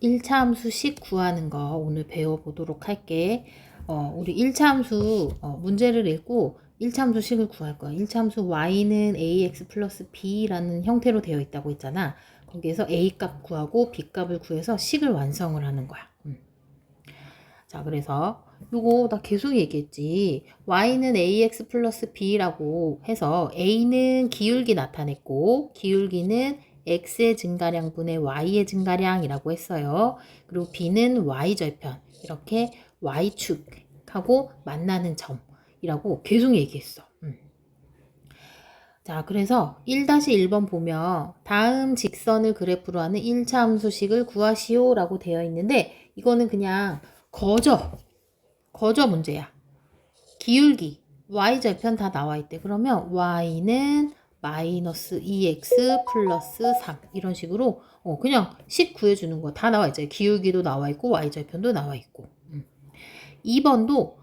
1차 함수식 구하는 거 오늘 배워보도록 할게. 우리 1차 함수 문제를 읽고 1차 함수식을 구할 거야. 1차 함수 y는 ax 플러스 b라는 형태로 되어 있다고 했잖아. 거기에서 a 값 구하고 b 값을 구해서 식을 완성을 하는 거야. 자, 그래서 요거 나 계속 얘기했지. y는 ax 플러스 b라고 해서 a는 기울기 나타냈고 기울기는 x의 증가량 분의 y의 증가량이라고 했어요. 그리고 b는 y절편 이렇게 y축하고 만나는 점이라고 계속 얘기했어. 자, 그래서 1-1번 보면 다음 직선을 그래프로 하는 1차 함수식을 구하시오 라고 되어 있는데 이거는 그냥 거저 문제야. 기울기, y절편 다 나와 있대. 그러면 y는 마이너스 2x 플러스 3 이런 식으로 그냥 식 구해주는 거 다 나와 있잖아요. 기울기도 나와 있고 y절편도 나와 있고 2번도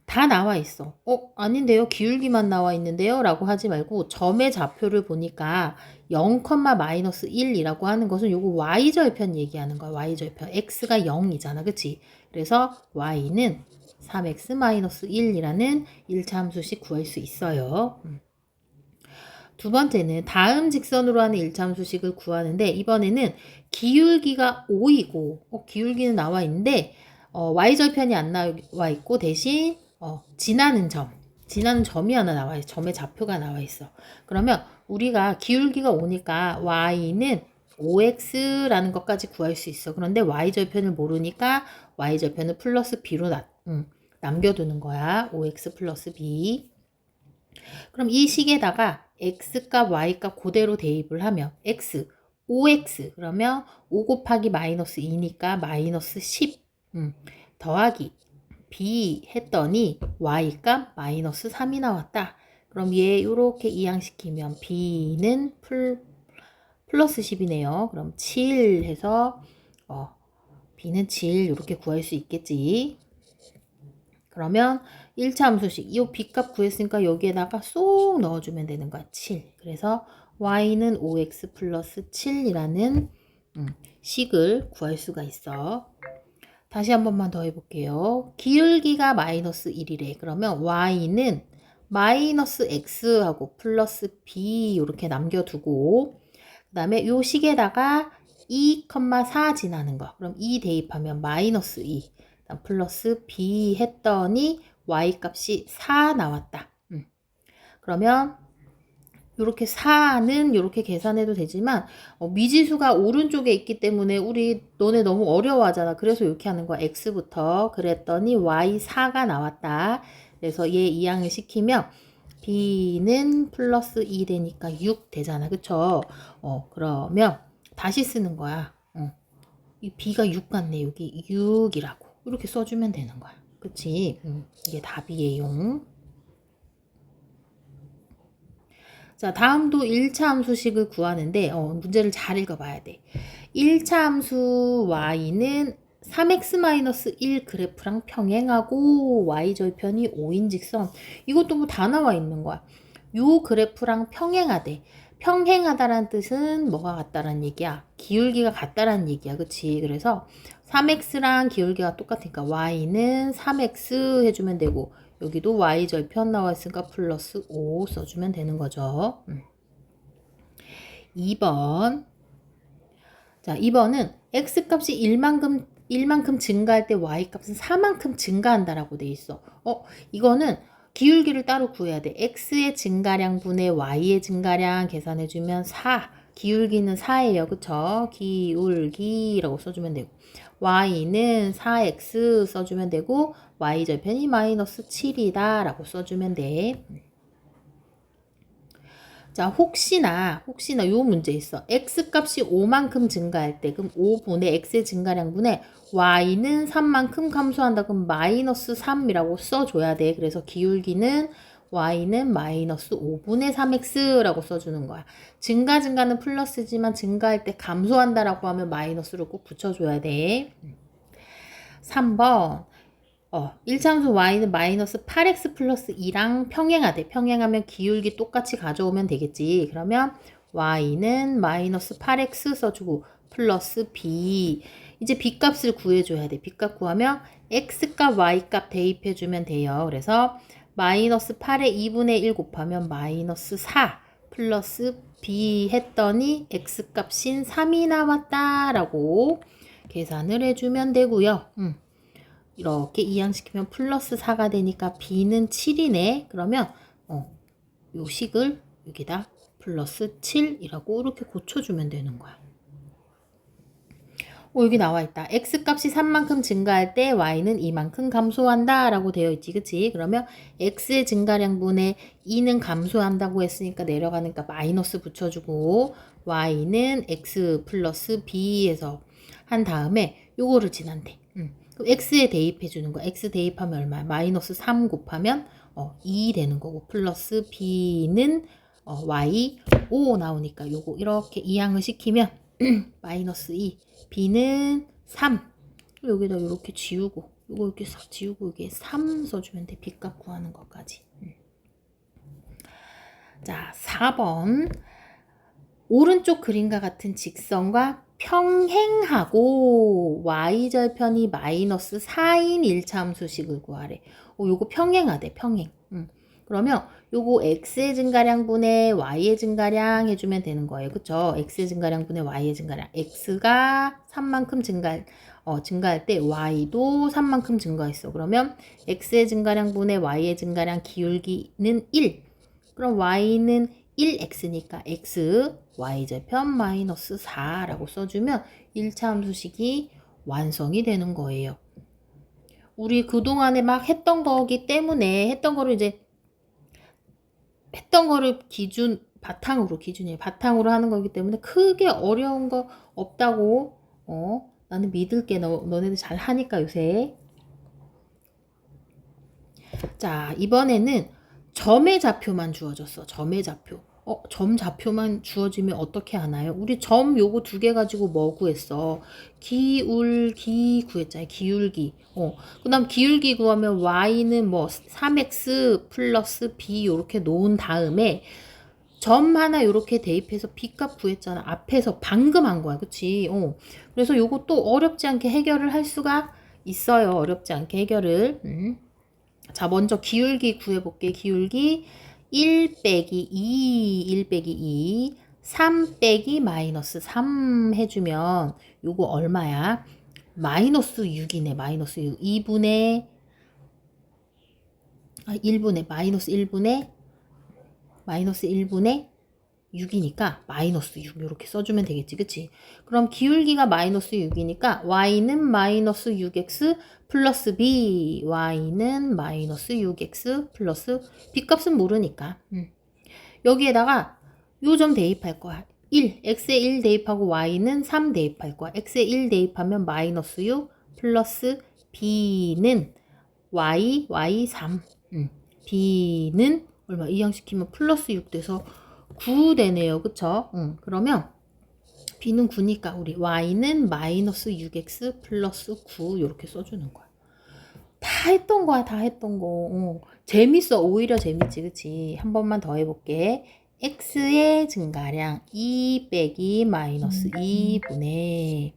다 나와 있어. 아닌데요. 기울기만 나와 있는데요. 라고 하지 말고 점의 좌표를 보니까 0,-1이라고 하는 것은 요거 y절편 얘기하는 거야. y절편. x가 0이잖아. 그치? 그래서 y는 3x-1이라는 1차 함수식 구할 수 있어요. 두 번째는 다음 직선으로 하는 1차 함수식을 구하는데 이번에는 기울기가 5이고 기울기는 나와 있는데 y절편이 안 나와 있고 대신 지나는 점이 하나 나와 있어. 점의 좌표가 나와 있어. 그러면 우리가 기울기가 5니까 y는 5x라는 것까지 구할 수 있어. 그런데 y절편을 모르니까 y절편을 플러스 b로 남겨두는 거야. 5x 플러스 b. 그럼 이 식에다가 x값, y값 그대로 대입을 하면 x, 5x 그러면 5 곱하기 마이너스 2니까 마이너스 10 더하기 b 했더니 y값 마이너스 3이 나왔다. 그럼 얘 요렇게 이항시키면 b는 플러스 10이네요. 그럼 7 해서 b는 7 이렇게 구할 수 있겠지. 그러면 1차 함수식 이 b값 구했으니까 여기에다가 쏙 넣어주면 되는 거야. 7. 그래서 y는 5x 플러스 7이라는 식을 구할 수가 있어. 다시 한 번만 더 해볼게요. 기울기가 마이너스 1이래. 그러면 y는 마이너스 x하고 플러스 b 이렇게 남겨두고 그 다음에 요 식에다가 2,4 지나는 거. 그럼 2 대입하면 마이너스 2 플러스 b 했더니 y 값이 4 나왔다. 그러면 이렇게 4는 이렇게 계산해도 되지만 미지수가 오른쪽에 있기 때문에 너네 너무 어려워하잖아. 그래서 이렇게 하는 거야. x부터 그랬더니 y 4가 나왔다. 그래서 얘 이항을 시키면 b는 플러스 2 되니까 6 되잖아. 그쵸? 그러면 다시 쓰는 거야. 이 b가 6 같네. 여기 6이라고. 이렇게 써주면 되는 거야. 그치? 이게 답이에요. 자, 다음도 1차 함수식을 구하는데 문제를 잘 읽어봐야 돼. 1차 함수 y는 3x-1 그래프랑 평행하고 y절편이 5인 직선. 이것도 뭐 다 나와 있는 거야. 요 그래프랑 평행하대. 평행하다라는 뜻은 뭐가 같다라는 얘기야? 기울기가 같다라는 얘기야. 그치? 그래서 3x랑 기울기가 똑같으니까 y는 3x 해주면 되고 여기도 y절편 나와 있으니까 플러스 5 써주면 되는 거죠. 2번. 자, 2번은 x값이 1만큼 증가할 때 y값은 4만큼 증가한다라고 돼 있어. 이거는 기울기를 따로 구해야 돼. x의 증가량 분의 y의 증가량 계산해주면 4. 기울기는 4예요. 그쵸? 기울기라고 써주면 되고 y는 4x 써주면 되고 y절편이 마이너스 7이다 라고 써주면 돼. 자, 혹시나 요 문제 있어. x값이 5만큼 증가할 때 그럼 5분의 x의 증가량분의 y는 3만큼 감소한다. 그럼 마이너스 3이라고 써줘야 돼. 그래서 기울기는 y는 마이너스 5분의 3x라고 써주는 거야. 증가는 플러스지만 증가할 때 감소한다라고 하면 마이너스를 꼭 붙여줘야 돼. 3번 1차함수 y는 마이너스 8x 플러스 2랑 평행하대. 평행하면 기울기 똑같이 가져오면 되겠지. 그러면 y는 마이너스 8x 써주고 플러스 b. 이제 b 값을 구해줘야 돼. b 값 구하면 x 값, y 값 대입해주면 돼요. 그래서 마이너스 8에 2분의 1 곱하면 마이너스 4 플러스 b 했더니 x 값인 3이 나왔다라고 계산을 해주면 되고요. 이렇게 이항시키면 플러스 4가 되니까 b는 7이네. 그러면 요 식을 여기다 플러스 7이라고 이렇게 고쳐주면 되는 거야. 여기 나와 있다. x값이 3만큼 증가할 때 y는 이만큼 감소한다 라고 되어 있지. 그치? 그러면 x의 증가량분의 2는 감소한다고 했으니까 내려가니까 마이너스 붙여주고 y는 x 플러스 b에서 한 다음에 요거를 지난대. 그럼 x에 대입해주는 거야. x 대입하면 얼마야? 마이너스 3 곱하면 2 되는 거고 플러스 b는 y 5 나오니까 요거 이렇게 이항을 시키면 마이너스 2 b는 3 여기다 이렇게 지우고 요거 이렇게 싹 지우고 이게 3 써주면 돼. b값 구하는 것까지. 자 4번 오른쪽 그림과 같은 직선과 평행하고 y절편이 마이너스 4인 1차함수식을 구하래. 요거 평행하대. 평행. 그러면 요거 x의 증가량분의 y의 증가량 해주면 되는 거예요. 그쵸? x의 증가량분의 y의 증가량. x가 3만큼 증가할 때 y도 3만큼 증가했어. 그러면 x의 증가량분의 y의 증가량 기울기는 1. 그럼 y는 1x니까 x y절편 마이너스 4라고 써주면 1차 함수식이 완성이 되는 거예요. 우리 그동안에 막 했던 거기 때문에 했던 거를 바탕으로 하는 거기 때문에 크게 어려운 거 없다고 나는 믿을게. 너네들 잘 하니까 요새. 자 이번에는 점의 좌표만 주어졌어. 점의 좌표. 점 좌표만 주어지면 어떻게 하나요? 우리 점 요거 2개 가지고 뭐 구했어? 기울기 구했잖아요. 기울기. 그 다음 기울기 구하면 y는 뭐 3x 플러스 b 요렇게 놓은 다음에 점 하나 요렇게 대입해서 b값 구했잖아. 앞에서 방금 한 거야. 그치? 그래서 요거 또 어렵지 않게 해결을 할 수가 있어요. 어렵지 않게 해결을. 자 먼저 기울기 구해볼게. 기울기 1 빼기 2, 1 빼기 2, 3 빼기 마이너스 3 해주면 요거 얼마야? 마이너스 6이네. 마이너스 6. 2분의 1분의 마이너스 1분의 6이니까 마이너스 6 이렇게 써주면 되겠지. 그치? 그럼 기울기가 마이너스 6이니까 y는 마이너스 6x 플러스 b y는 마이너스 6x 플러스 b값은 모르니까 여기에다가 요 점 대입할 거야. 1 x에 1 대입하고 y는 3 대입할 거야. x에 1 대입하면 마이너스 6 플러스 b는 y 3 b는 얼마? 이항시키면 플러스 6 돼서 9 되네요. 그쵸? 그러면 b는 9니까 우리 y는 마이너스 6x 플러스 9 이렇게 써주는 거야. 다 했던 거야. 다 했던 거. 재밌어. 오히려 재밌지. 그치? 한 번만 더 해볼게. x의 증가량 2 빼기 마이너스 2분의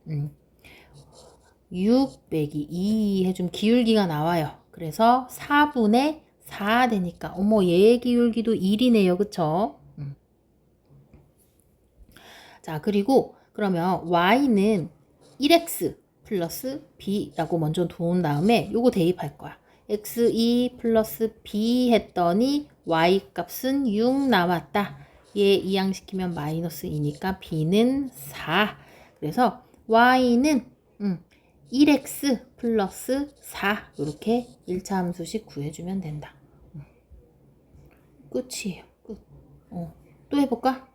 6 빼기 2 해주면 기울기가 나와요. 그래서 4분의 4 되니까 어머 얘의 기울기도 1이네요. 그쵸? 자 그리고 그러면 y는 1x 플러스 b라고 먼저 도운 다음에 요거 대입할 거야. x2 플러스 b 했더니 y 값은 6 나왔다. 얘 이항시키면 마이너스 2니까 b는 4. 그래서 y는 1x 플러스 4 이렇게 1차 함수식 구해주면 된다. 끝이에요. 끝. 또 해볼까?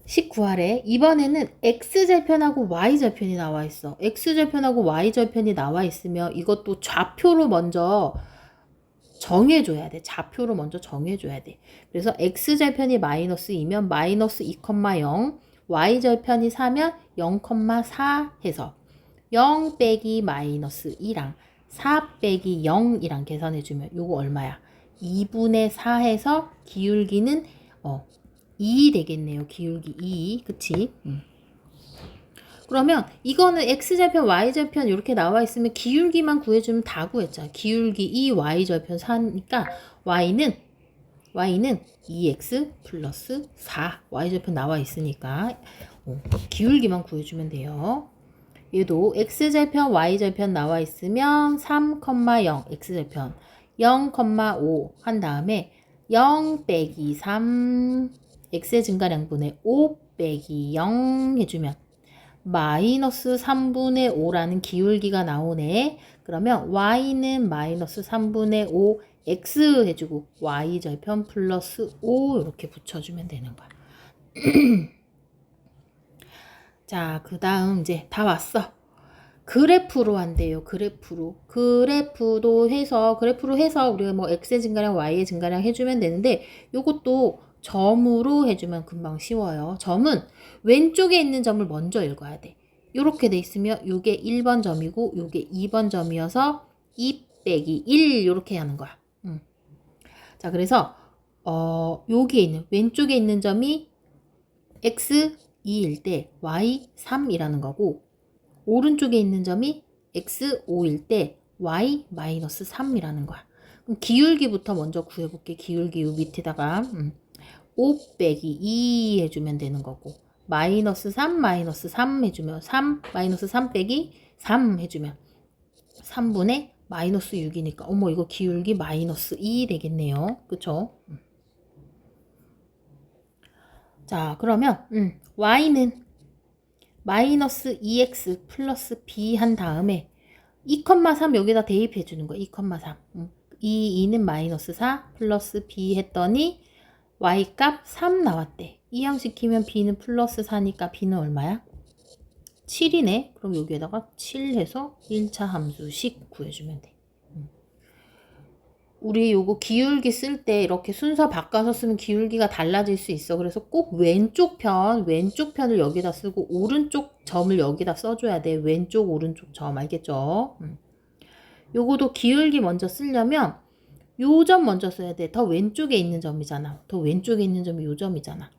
19할에 이번에는 x절편하고 y절편이 나와 있어. x절편하고 y절편이 나와 있으면 이것도 좌표로 먼저 정해줘야 돼. 좌표로 먼저 정해줘야 돼. 그래서 x절편이 마이너스 2면 마이너스 2,0 y절편이 4면 0,4 해서 0 빼기 마이너스 2랑 4 빼기 0이랑 계산해주면 요거 얼마야? 2분의 4 해서 기울기는 2 되겠네요. 기울기 2. 그치? 그러면 이거는 x절편, y절편 이렇게 나와 있으면 기울기만 구해주면 다 구했잖아. 기울기 2, y절편 4니까 y는 2x 플러스 4 y절편 나와 있으니까 기울기만 구해주면 돼요. 얘도 x절편, y절편 나와 있으면 3,0 x절편 0,5 한 다음에 0 빼기 3 x의 증가량분의 5 빼기 0 해주면 마이너스 3분의 5라는 기울기가 나오네. 그러면 y는 마이너스 3분의 5 x 해주고 y절편 플러스 5 이렇게 붙여주면 되는 거야. 자, 그 다음 이제 다 왔어. 그래프로 한대요. 그래프로 해서 우리가 뭐 x의 증가량, y의 증가량 해주면 되는데 요것도 점으로 해주면 금방 쉬워요. 점은 왼쪽에 있는 점을 먼저 읽어야 돼. 요렇게 돼 있으면 요게 1번 점이고 요게 2번 점이어서 2 빼기 1 요렇게 하는 거야. 자, 그래서 여기에 있는 왼쪽에 있는 점이 x 2일 때 y 3이라는 거고 오른쪽에 있는 점이 x 5일 때 y 마이너스 3이라는 거야. 그럼 기울기부터 먼저 구해볼게. 기울기 요 밑에다가 5 빼기 2 해주면 되는 거고 마이너스 3 해주면 3 마이너스 3 빼기 3 해주면 3분의 마이너스 6이니까 어머 이거 기울기 마이너스 2 되겠네요. 그쵸? 자, 그러면 y는 마이너스 2x 플러스 b 한 다음에 2,3 여기다 대입해 주는 거야. 2,3. 이 2는 마이너스 4 플러스 b 했더니 y 값 3 나왔대. 이항시키면 b는 플러스 4니까 b는 얼마야? 7이네. 그럼 여기에다가 7 해서 1차 함수식 구해주면 돼. 우리 요거 기울기 쓸 때 이렇게 순서 바꿔서 쓰면 기울기가 달라질 수 있어. 그래서 꼭 왼쪽 편을 여기다 쓰고 오른쪽 점을 여기다 써줘야 돼. 왼쪽, 오른쪽 점 알겠죠? 요거도 기울기 먼저 쓰려면 요 점 먼저 써야 돼. 더 왼쪽에 있는 점이잖아. 더 왼쪽에 있는 점이 요 점이잖아.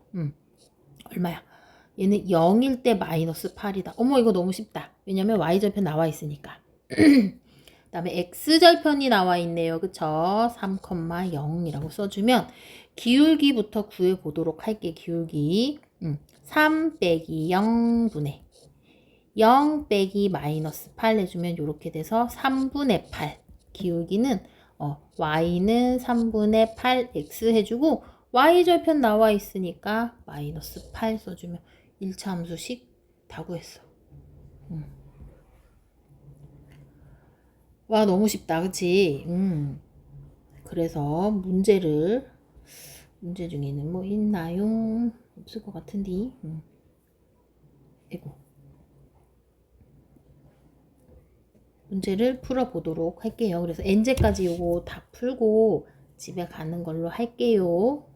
얼마야? 얘는 0일 때 마이너스 8이다. 어머 이거 너무 쉽다. 왜냐면 y절편 나와 있으니까. 그 다음에 x절편이 나와 있네요. 그쵸? 3,0이라고 써주면 기울기부터 구해보도록 할게. 기울기 3 빼기 0분의 0 빼기 마이너스 8 해주면 이렇게 돼서 3분의 8 기울기는 y는 3분의 8 x 해주고 y절편 나와 있으니까 마이너스 8 써주면 1차 함수식 다 구했어. 와 너무 쉽다 그치? 그래서 문제 중에는 뭐 있나요? 없을 것 같은데 아이고 문제를 풀어보도록 할게요. 그래서 n제까지 요거 다 풀고 집에 가는 걸로 할게요.